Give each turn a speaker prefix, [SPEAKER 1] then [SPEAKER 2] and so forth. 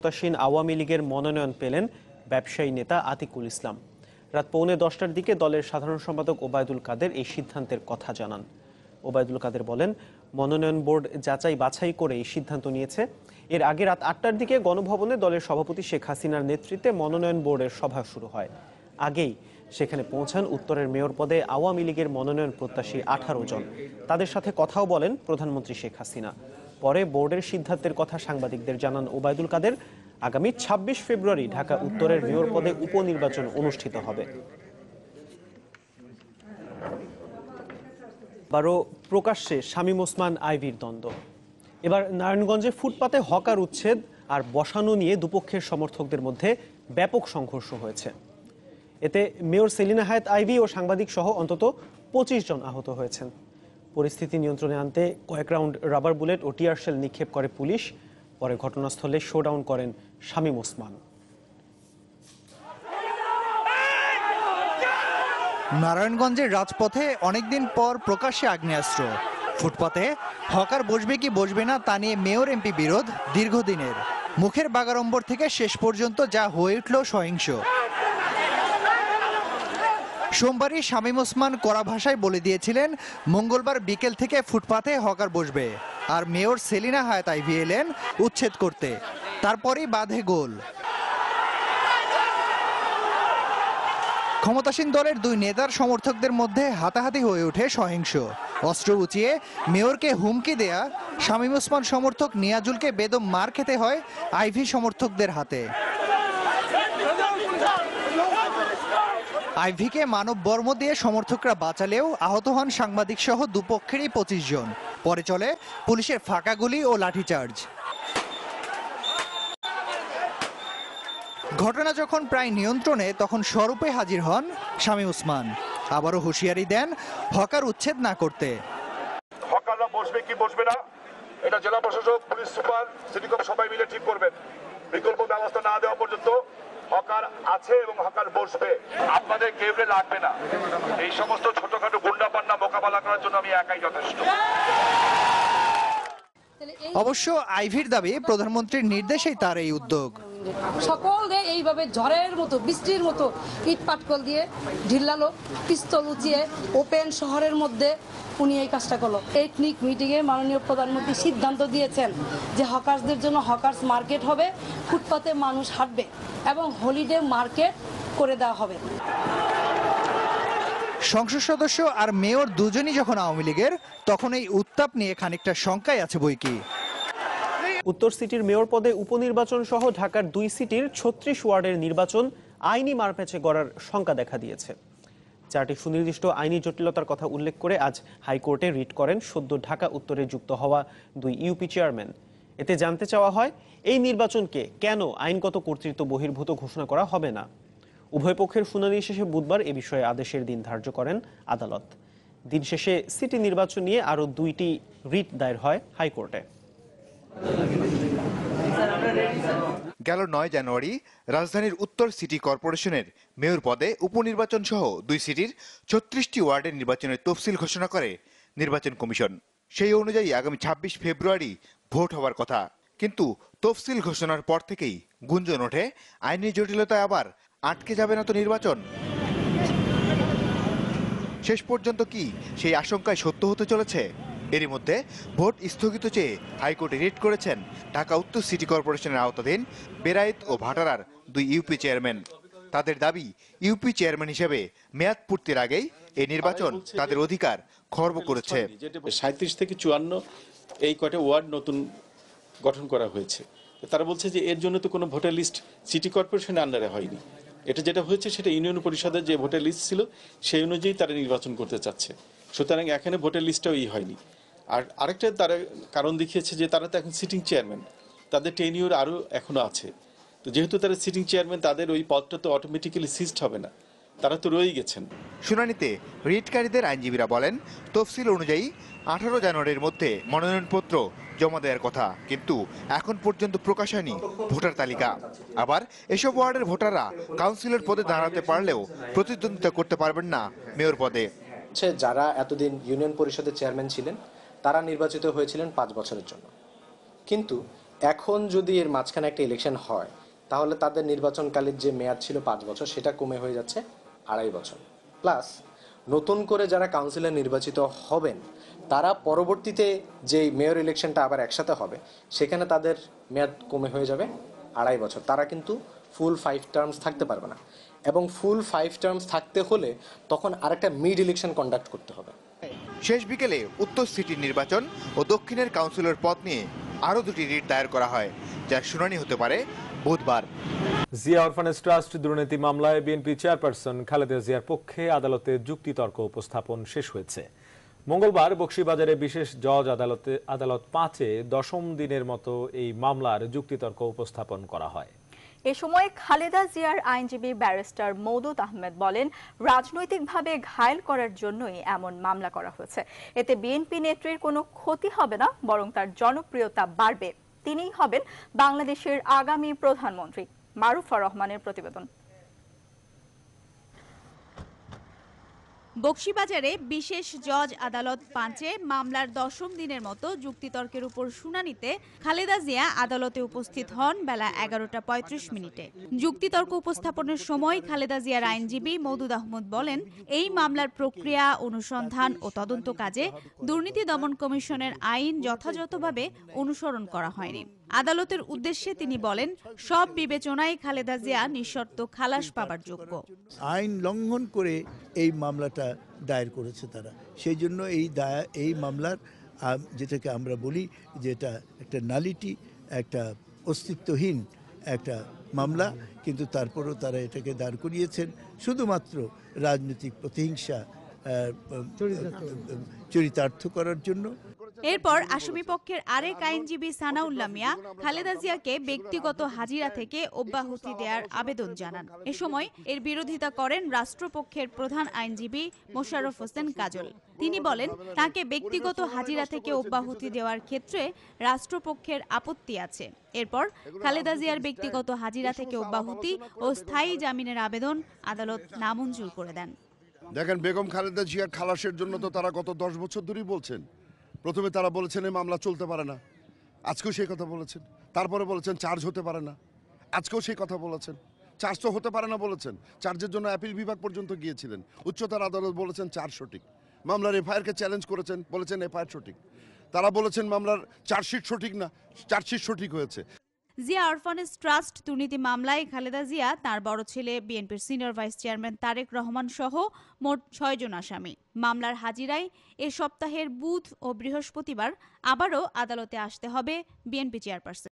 [SPEAKER 1] ক্ষমতাসীন আওয়ামী লীগের মনোনয়ন পেলেন ব্যবসায়ী নেতা আতিকুল ইসলাম। রাত 9:45টার দিকে দলের সাধারণ সম্পাদক ওবায়দুল কাদের এই সিদ্ধান্তের কথা জানান। ওবায়দুল কাদের বলেন, মনোনয়ন বোর্ড যাচাই বাছাই করে এই সিদ্ধান্ত নিয়েছে। এর আগে রাত 8টার দিকে গণভবনে দলের সভাপতি শেখ হাসিনার নেতৃত্বে মনোনয়ন বোর্ডের সভা শুরু হয়। আগেই সেখানে পৌঁছান উত্তরের মেয়র পদে আওয়ামী লীগের মনোনয়ন প্রত্যাশী 18 জন। তাদের সাথে কথাও বলেন প্রধানমন্ত্রী শেখ হাসিনা। পরে বোর্ডের সিদ্ধান্তের কথা সাংবাদিকদের জানান ওবায়দুল কাদের। আগামী 26 ফেব্রুয়ারি ঢাকা উত্তরের মেয়র পদে উপনির্বাচন অনুষ্ঠিত হবে। আবারও প্রকাশ্যে শামীম ওসমান আইভীর দ্বন্দ্ব। এবার নারায়ণগঞ্জে ফুটপাতে হকার উচ্ছেদ আর বসানো নিয়ে দুপক্ষের সমর্থকদের মধ্যে ব্যাপক সংঘর্ষ হয়েছে। এতে মেয়র সেলিনা হায়াৎ আইভী ও সাংবাদিক সহ অন্তত 25 জন আহত হয়েছেন। পরিস্থিতি নিয়ন্ত্রণে আনতে কয়েক রাউন্ড রাবার বুলেট ও টিয়ার শেল নিক্ষেপ করে পুলিশ। পরে ঘটনাস্থলে শোডাউন করেন শামীম ওসমান।
[SPEAKER 2] নারায়ণগঞ্জের রাজপথে অনেকদিন পর প্রকাশ্যে আগ্নেয়াস্ত্র। ফুটপাতে হকার বসবে কি বসবে না তা নিয়ে মেয়র এমপি বিরোধ দীর্ঘদিনের। মুখের বাগাড়ম্বর থেকে শেষ পর্যন্ত যা হয়ে উঠল সহিংস। সোমবারই শামীম ওসমান কড়া ভাষায় বলে দিয়েছিলেন মঙ্গলবার বিকেল থেকে ফুটপাতে হকার বসবে, আর মেয়র সেলিনা হায়াৎ আইভী এলেন উচ্ছেদ করতে। তারপরই বাধে গোল। ক্ষমতাসীন দলের দুই নেতার সমর্থকদের মধ্যে হাতাহাতি হয়ে ওঠে সহিংস। অস্ত্র উঁচিয়ে মেয়রকে হুমকি দেয়া শামীম ওসমান সমর্থক নিয়াজুলকে বেদম মার খেতে হয় আইভী সমর্থকদের হাতে। আইভীকে মানব বর্ম দিয়ে সমর্থকরা বাঁচালেও আহত হন সাংবাদিক সহ দুপক্ষেরই 25 জন। পরে চলে পুলিশের ফাঁকা গুলি ও লাঠিচার্জ। ঘটনা যখন প্রায় নিয়ন্ত্রণে তখন স্বরূপে হাজির হন শামীম ওসমান। আবারও হুঁশিয়ারি দেন হকার উচ্ছেদ না করতে।
[SPEAKER 3] হকাররা বসবে কি বসবে না এটা জেলা প্রশাসক, পুলিশ সুপার, সিটি কর্পোরেশন সবাই মিলে ঠিক করবেন। বিকল্প ব্যবস্থা না দেওয়া পর্যন্ত হকার আছে এবং হকার বসবে। আপনাদের কেউ লাগবে না। এই সমস্ত ছোটখাটো গুন্ডা পান্না মোকাবেলা করার জন্য আমি একাই যথেষ্ট।
[SPEAKER 2] অবশ্য আইভীর দাবি প্রধানমন্ত্রীর নির্দেশেই তার এই উদ্যোগ।
[SPEAKER 4] সকলে এইভাবে ঝড়ের মতো বৃষ্টির মতো ইট পাটকল দিয়ে ঢিল্লালো, পিস্তল উঁচিয়ে ওপেন শহরের মধ্যে উনি এই কাজটা করলো। এথনিক মিটিংয়ে মাননীয় প্রধানমন্ত্রী সিদ্ধান্ত দিয়েছেন যে হকার্সদের জন্য হকার্স মার্কেট হবে, ফুটপাতে মানুষ হাঁটবে এবং হলিডে মার্কেট করে দেওয়া হবে।
[SPEAKER 2] সংসদ সদস্য আর মেয়র দুজনই যখন আওয়ামী লীগের, তখন এই উত্তাপ নিয়ে খানিকটা শঙ্কায় আছে বইকি।
[SPEAKER 1] উত্তর সিটির মেয়র পদে উপনির্বাচন সহ ঢাকার 2 সিটির 36 ওয়ার্ডের নির্বাচন আইনি মারপ্যাচে গড়ার শঙ্কা দেখা দিয়েছে। 4টি সুনির্দিষ্ট আইনি জটিলতার কথা উল্লেখ করে আজ হাইকোর্টে রিট করেন সদ্য ঢাকা উত্তরে যুক্ত হওয়া 2 ইউপি চেয়ারম্যান। এতে জানতে চাওয়া হয় এই নির্বাচনকে কেন আইনগত কর্তৃত্ব বহির্ভূত ঘোষণা করা হবে না। উভয় পক্ষের শুনানি শেষে বুধবার এ বিষয়ে আদেশের দিন ধার্য করেন আদালত। দিন শেষে সিটি নির্বাচন নিয়ে আরও 2টি রিট দায়ের হয় হাইকোর্টে।
[SPEAKER 5] গেল 9 জানুয়ারি রাজধানীর উত্তর সিটি কর্পোরেশনের মেয়র পদে উপনির্বাচন সহ 2 সিটির 36টি ওয়ার্ডের নির্বাচনের তফসিল ঘোষণা করে নির্বাচন কমিশন। সেই অনুযায়ী আগামী 26 ফেব্রুয়ারি ভোট হওয়ার কথা। কিন্তু তফসিল ঘোষণার পর থেকেই গুঞ্জন ওঠে আইনি জটিলতায় আবার আটকে যাবে না তো নির্বাচন। শেষ পর্যন্ত কি সেই আশঙ্কায় সত্য হতে চলেছে? এরই মধ্যে ভোট স্থগিত চেয়ে হাইকোর্টে রিট করেছেন ঢাকা উত্তর সিটি কর্পোরেশনের আওতাধীন বেড়াইত ও ভাটারার 2 ইউপি চেয়ারম্যান। তাদের দাবি, ইউপি চেয়ারম্যান হিসেবে মেয়াদ পূর্তির আগেই এই নির্বাচন তাদের অধিকার খর্ব করেছে।
[SPEAKER 6] 37 থেকে 54 এই কয়টা ওয়ার্ড নতুন গঠন করা হয়েছে। তারা বলছে যে এর জন্য তো কোনো ভোটার লিস্ট সিটি কর্পোরেশনের আন্ডারে হয়নি। এটা যেটা হয়েছে সেটা ইউনিয়ন পরিষদের যে ভোটার লিস্ট ছিল সেই অনুযায়ী তারা নির্বাচন করতে চাচ্ছে। সুতরাং এখানে ভোটার লিস্টটাও হয়নি। আর আরেকটা তারা কারণ দেখিয়েছে যে তারা তো এখন সিটিং চেয়ারম্যান, তাদের টেনিউর আরও এখনো আছে। তো যেহেতু তারা সিটিং চেয়ারম্যান, তাদের ওই পদটা তো অটোমেটিক্যালি সিজড হবে না, তারা তো রয়েই গেছেন।
[SPEAKER 5] শুনানিতে রিটকারীদের আইনজীবীরা বলেন, তফসিল অনুযায়ী 18 জানুয়ারির মধ্যে মনোনয়নপত্র জমা দেওয়ার কথা, কিন্তু এখন পর্যন্ত প্রকাশ হয়নি ভোটার তালিকা। আবার এসব ওয়ার্ডের ভোটাররা কাউন্সিলর পদে দাঁড়াতে পারলেও প্রতিদ্বন্দ্বিতা করতে পারবেন না মেয়র পদে।
[SPEAKER 7] যারা এতদিন ইউনিয়ন পরিষদের চেয়ারম্যান ছিলেন তারা নির্বাচিত হয়েছিলেন 5 বছরের জন্য, কিন্তু এখন যদি এর মাঝখানে একটা ইলেকশন হয় তাহলে তাদের নির্বাচনকালীন যে মেয়াদ ছিল 5 বছর সেটা কমে হয়ে যাচ্ছে 2.5 বছর। প্লাস নতুন করে যারা কাউন্সিলর নির্বাচিত হবেন তারা পরবর্তীতে যে মেয়র ইলেকশনটা আবার একসাথে হবে সেখানে তাদের মেয়াদ কমে হয়ে যাবে 2.5 বছর। তারা কিন্তু ফুল 5 টার্মস থাকতে পারবে না, এবং ফুল 5 টার্মস থাকতে হলে তখন আরেকটা মিড ইলেকশন কন্ডাক্ট করতে হবে।
[SPEAKER 5] শেষ বিকেলে উত্তর সিটির নির্বাচন ও দক্ষিণের কাউন্সিলর পদ নিয়ে আরও 2টি রিট দায়ের করা হয়, যার শুনানি হতে পারে বুধবার।
[SPEAKER 8] জিয়া অরফানেজ ট্রাস্ট দুর্নীতি মামলায় বিএনপি চেয়ারপারসন খালেদা জিয়ার পক্ষে আদালতে যুক্তিতর্ক উপস্থাপন শেষ হয়েছে। মঙ্গলবার বকশীবাজারে বিশেষ জজ আদালত 5-এ 10ম দিনের মতো এই মামলার যুক্তিতর্ক উপস্থাপন করা হয়।
[SPEAKER 9] এ সময় খালেদা জিয়ার আইনজীবী ব্যারিস্টার মওদুদ আহমেদ বলেন, রাজনৈতিকভাবে ঘায়েল করার জন্যই এমন মামলা করা হয়েছে। এতে বিএনপি নেত্রীর কোনো ক্ষতি হবে না, বরং তার জনপ্রিয়তা বাড়বে। তিনিই হবেন বাংলাদেশের আগামী প্রধানমন্ত্রী। মারুফা রহমানের প্রতিবেদন।
[SPEAKER 10] বকশীবাজারে বিশেষ জজ আদালত 5-এ মামলার 10ম দিনের মতো যুক্তিতর্কের উপর শুনানিতে খালেদা জিয়া আদালতে উপস্থিত হন বেলা 11:35 যুক্তিতর্ক উপস্থাপনের সময় খালেদা জিয়ার আইনজীবী মওদুদ আহমেদ বলেন, এই মামলার প্রক্রিয়া, অনুসন্ধান ও তদন্ত কাজে দুর্নীতি দমন কমিশনের আইন যথাযথভাবে অনুসরণ করা হয়নি। আদালতের উদ্দেশ্যে তিনি বলেন, সব বিবেচনায় খালেদা জিয়া নিঃশর্ত খালাস পাবার যোগ্য।
[SPEAKER 11] আইন লঙ্ঘন করে এই মামলাটা দায়ের করেছে তারা, সেই জন্য এই মামলার যেটাকে আমরা বলি যে এটা একটা নালিটি, একটা অস্তিত্বহীন একটা মামলা, কিন্তু তারপরও তারা এটাকে দাঁড় করিয়েছেন শুধুমাত্র রাজনৈতিক প্রতিহিংসা চরিতার্থ করার জন্য।
[SPEAKER 10] এরপর আসামি পক্ষের আরেক আইনজীবী সানাউল্লাহ মিয়া খালেদা জিয়াকে ব্যক্তিগত হাজিরা থেকে অব্যাহতি দেওয়ার আবেদন জানান। এ সময় এর বিরোধিতা করেন রাষ্ট্রপক্ষের প্রধান আইনজীবী মোশাররফ হোসেন কাজল। তিনি বলেন, তাকে ব্যক্তিগত হাজিরা থেকে অব্যাহতি দেওয়ার ক্ষেত্রে রাষ্ট্রপক্ষের আপত্তি আছে। এরপর খালেদা জিয়ার ব্যক্তিগত হাজিরা থেকে অব্যাহতি ও স্থায়ী জামিনের আবেদন আদালত নামঞ্জুর করে দেন।
[SPEAKER 12] দেখেন, বেগম খালেদা জিয়ার খালাসের জন্য তো তারা গত 10 বছর ধরেই বলছেন। প্রথমে তারা বলেছেন এই মামলা চলতে পারে না, আজকেও সেই কথা বলেছেন। তারপরে বলেছেন চার্জ হতে পারে না, আজকেও সেই কথা বলেছেন। চার্জ তো হতে পারে না বলেছেন, চার্জের জন্য অ্যাপিল বিভাগ পর্যন্ত গিয়েছিলেন। উচ্চতর আদালত বলেছেন চার্জ সঠিক। মামলার এফআইআরকে চ্যালেঞ্জ করেছেন, বলেছেন এফআইআর সঠিক। তারা বলেছেন মামলার চার্জশিট সঠিক না, চার্জশিট সঠিক হয়েছে।
[SPEAKER 10] জিয়া অরফানেজ ট্রাস্ট দুর্নীতি মামলায় খালেদা জিয়া, তার বড় ছেলে বিএনপির senior vice chairman Tarek Rahman সহ মোট 6 জন আসামি। মামলার হাজিরায় এ সপ্তাহের বুধ ও বৃহস্পতিবার আবারও আদালতে আসতে হবে বিএনপি চেয়ারপারসন।